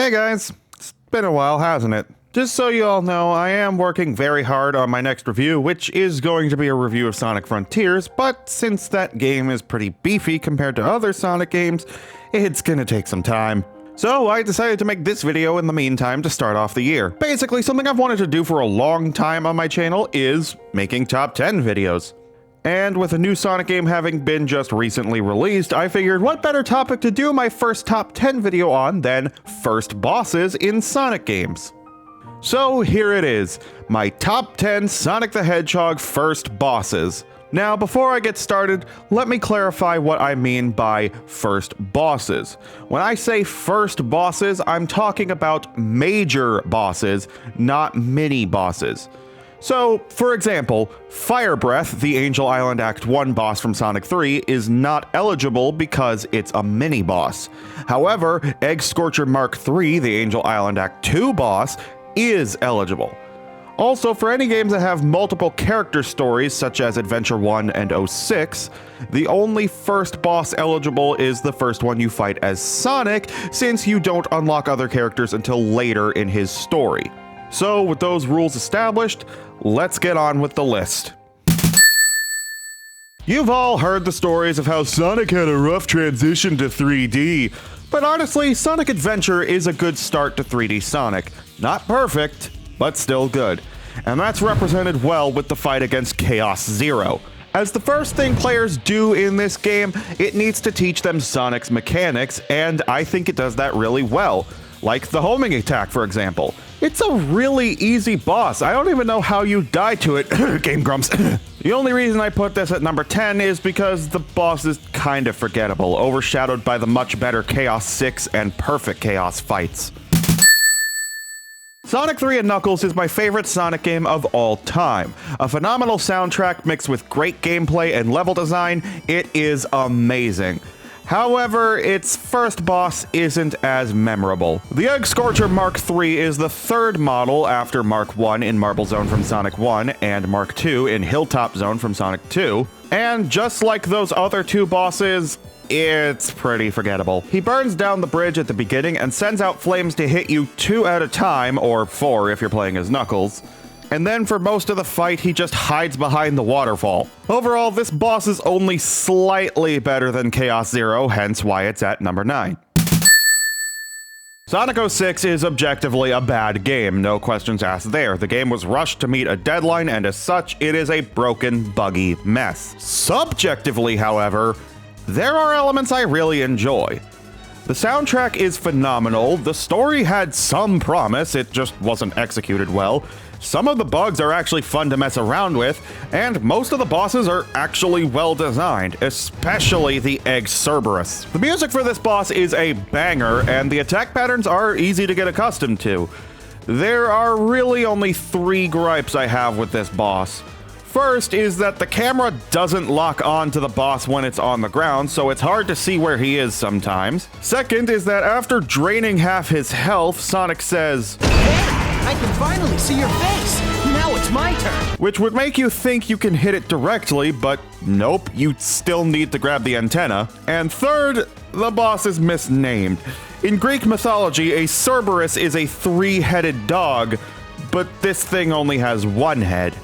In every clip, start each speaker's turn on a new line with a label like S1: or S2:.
S1: Hey guys, it's been a while, hasn't it? Just so you all know, I am working very hard on my next review, which is going to be a review of Sonic Frontiers, but since that game is pretty beefy compared to other Sonic games, it's gonna take some time. So I decided to make this video in the meantime to start off the year. Basically, something I've wanted to do for a long time on my channel is making top 10 videos. And with a new Sonic game having been just recently released, I figured what better topic to do my first top 10 video on than first bosses in Sonic games. So here it is, my top 10 Sonic the Hedgehog first bosses. Now before I get started, let me clarify what I mean by first bosses. When I say first bosses, I'm talking about major bosses, not mini bosses. So, for example, Fire Breath, the Angel Island Act 1 boss from Sonic 3, is not eligible because it's a mini-boss. However, Egg Scorcher Mark 3, the Angel Island Act 2 boss, is eligible. Also, for any games that have multiple character stories, such as Adventure 1 and 06, the only first boss eligible is the first one you fight as Sonic, since you don't unlock other characters until later in his story. So, with those rules established, let's get on with the list. You've all heard the stories of how Sonic had a rough transition to 3D, but honestly, Sonic Adventure is a good start to 3D Sonic. Not perfect, but still good. And that's represented well with the fight against Chaos Zero. As the first thing players do in this game, it needs to teach them Sonic's mechanics, and I think it does that really well. Like the homing attack, for example. It's a really easy boss. I don't even know how you die to it. Game Grumps. The only reason I put this at number 10 is because the boss is kind of forgettable, overshadowed by the much better Chaos 6 and Perfect Chaos fights. Sonic 3 and Knuckles is my favorite Sonic game of all time. A phenomenal soundtrack mixed with great gameplay and level design, it is amazing. However, its first boss isn't as memorable. The Egg Scorcher Mark III is the third model after Mark I in Marble Zone from Sonic 1 and Mark II in Hilltop Zone from Sonic 2. And just like those other two bosses, it's pretty forgettable. He burns down the bridge at the beginning and sends out flames to hit you 2 at a time, or 4 if you're playing as Knuckles. And then for most of the fight, he just hides behind the waterfall. Overall, this boss is only slightly better than Chaos Zero, hence why it's at number 9. Sonic 06 is objectively a bad game, no questions asked there. The game was rushed to meet a deadline, and as such, it is a broken, buggy mess. Subjectively, however, there are elements I really enjoy. The soundtrack is phenomenal, the story had some promise, it just wasn't executed well. Some of the bugs are actually fun to mess around with, and most of the bosses are actually well designed, especially the Egg Cerberus. The music for this boss is a banger, and the attack patterns are easy to get accustomed to. There are really only 3 gripes I have with this boss. First is that the camera doesn't lock on to the boss when it's on the ground, so it's hard to see where he is sometimes. Second is that after draining half his health, Sonic says,
S2: "Hey, I can finally see your face! Now it's my turn!"
S1: Which would make you think you can hit it directly, but nope, you still need to grab the antenna. And third, the boss is misnamed. In Greek mythology, a Cerberus is a 3-headed dog, but this thing only has 1 head.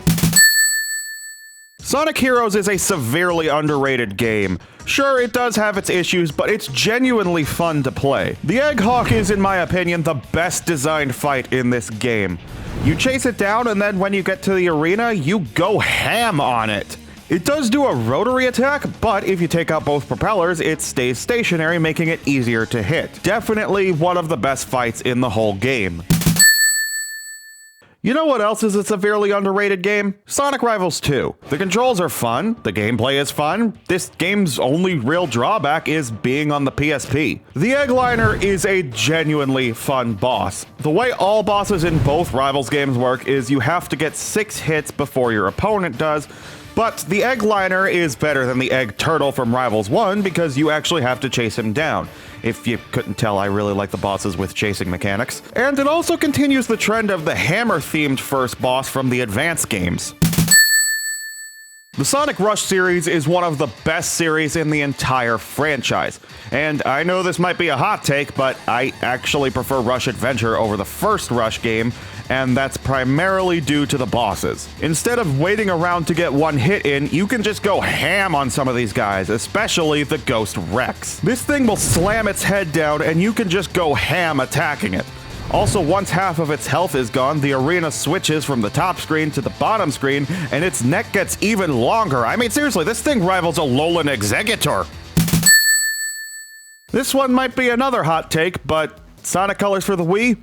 S1: Sonic Heroes is a severely underrated game. Sure, it does have its issues, but it's genuinely fun to play. The Egg Hawk is, in my opinion, the best designed fight in this game. You chase it down, and then when you get to the arena, you go ham on it. It does do a rotary attack, but if you take out both propellers, it stays stationary, making it easier to hit. Definitely one of the best fights in the whole game. You know what else is a severely underrated game? Sonic Rivals 2. The controls are fun, the gameplay is fun, this game's only real drawback is being on the PSP. The Eggliner is a genuinely fun boss. The way all bosses in both Rivals games work is you have to get 6 hits before your opponent does, but the Eggliner is better than the Egg Turtle from Rivals 1 because you actually have to chase him down. If you couldn't tell, I really like the bosses with chasing mechanics. And it also continues the trend of the hammer-themed first boss from the Advance games. The Sonic Rush series is one of the best series in the entire franchise. And I know this might be a hot take, but I actually prefer Rush Adventure over the first Rush game, and that's primarily due to the bosses. Instead of waiting around to get one hit in, you can just go ham on some of these guys, especially the Ghost Rex. This thing will slam its head down and you can just go ham attacking it. Also, once half of its health is gone, the arena switches from the top screen to the bottom screen, and its neck gets even longer. I mean, seriously, this thing rivals a Alolan Exeggutor. This one might be another hot take, but Sonic Colors for the Wii?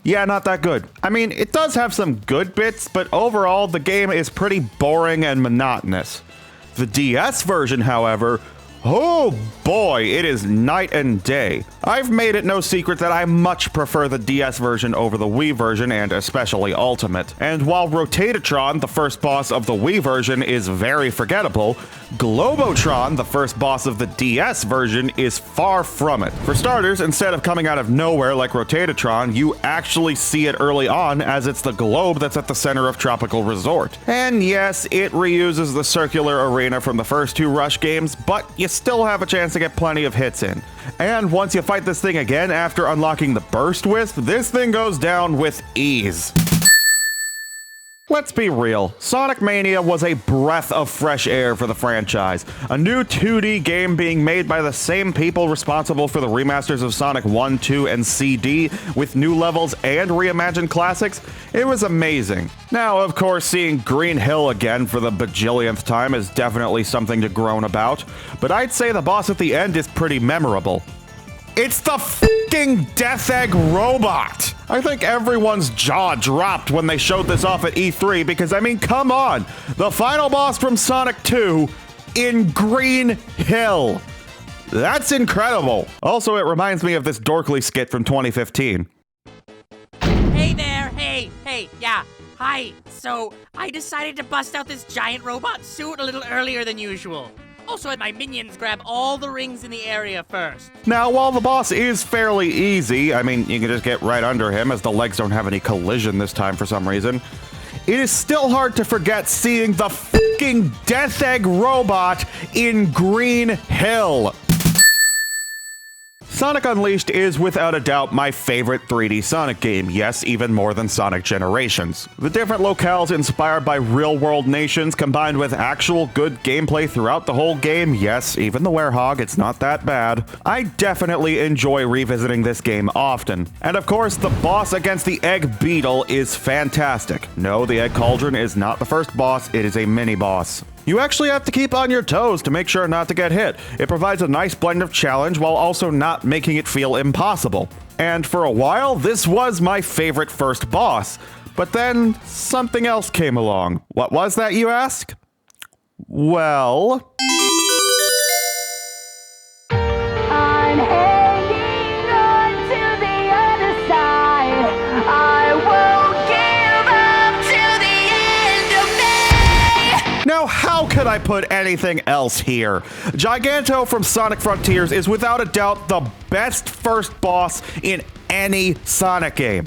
S1: Yeah, not that good. I mean, it does have some good bits, but overall, the game is pretty boring and monotonous. The DS version, however, oh boy, it is night and day. I've made it no secret that I much prefer the DS version over the Wii version, and especially Ultimate. And while Rotatatron, the first boss of the Wii version, is very forgettable, Globotron, the first boss of the DS version, is far from it. For starters, instead of coming out of nowhere like Rotatatron, you actually see it early on, as it's the globe that's at the center of Tropical Resort. And yes, it reuses the circular arena from the first two Rush games, but you still have a chance to get plenty of hits in. And once you fight this thing again after unlocking the Burst Wisp, this thing goes down with ease. Let's be real, Sonic Mania was a breath of fresh air for the franchise. A new 2D game being made by the same people responsible for the remasters of Sonic 1, 2, and CD, with new levels and reimagined classics. It was amazing. Now, of course, seeing Green Hill again for the bajillionth time is definitely something to groan about, but I'd say the boss at the end is pretty memorable. It's the f***ing Death Egg robot! I think everyone's jaw dropped when they showed this off at E3 because, I mean, come on! The final boss from Sonic 2 in Green Hill! That's incredible! Also, it reminds me of this Dorkly skit from 2015.
S3: Hey there, hey, yeah, hi. So, I decided to bust out this giant robot suit a little earlier than usual. Also had my minions grab all the rings in the area first.
S1: Now, while the boss is fairly easy, I mean, you can just get right under him as the legs don't have any collision this time for some reason, it is still hard to forget seeing the f***ing Death Egg robot in Green Hill. Sonic Unleashed is without a doubt my favorite 3D Sonic game, yes, even more than Sonic Generations. The different locales inspired by real-world nations combined with actual good gameplay throughout the whole game, yes, even the Werehog, it's not that bad. I definitely enjoy revisiting this game often. And of course, the boss against the Egg Beetle is fantastic. No, the Egg Cauldron is not the first boss, it is a mini-boss. You actually have to keep on your toes to make sure not to get hit. It provides a nice blend of challenge while also not making it feel impossible. And for a while, this was my favorite first boss. But then, something else came along. What was that, you ask? Well...
S4: I'm hanging on to the other side. I won't give up till the end of me.
S1: Now, how could I put anything else here? Giganto from Sonic Frontiers is without a doubt the best first boss in any Sonic game.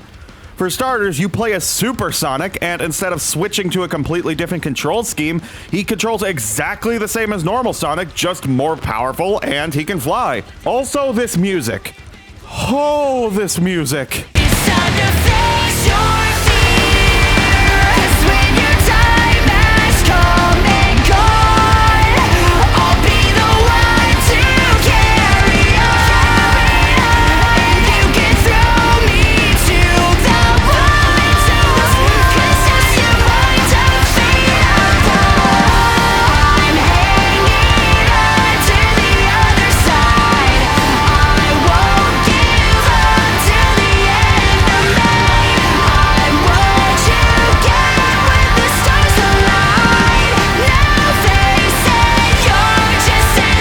S1: For starters, you play as Super Sonic, and instead of switching to a completely different control scheme, he controls exactly the same as normal Sonic, just more powerful, and he can fly. Also, this music. Oh, this music.
S4: It's time to face your fears. When your time has come and gone, I'll be the one to carry on. And you can throw me to the wolves, 'cause that's your mind to fade apart. I'm hanging on to the other side. I won't give up till the end of me. I'm what you get when the stars align. Now face it, you're just an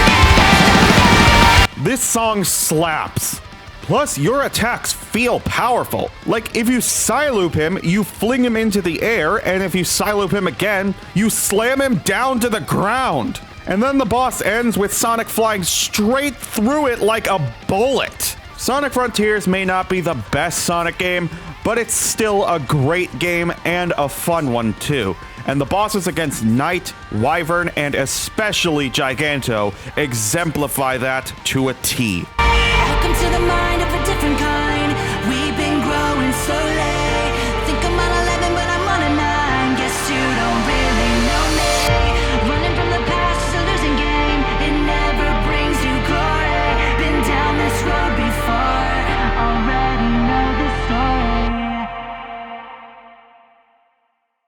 S4: enemy.
S1: This song slaps. Plus, your attacks feel powerful. Like, if you Psyloop him, you fling him into the air, and if you Psyloop him again, you slam him down to the ground. And then the boss ends with Sonic flying straight through it like a bullet. Sonic Frontiers may not be the best Sonic game, but it's still a great game and a fun one too. and the bosses against Knight, Wyvern, and especially Giganto exemplify that to a T.
S4: Welcome to the mind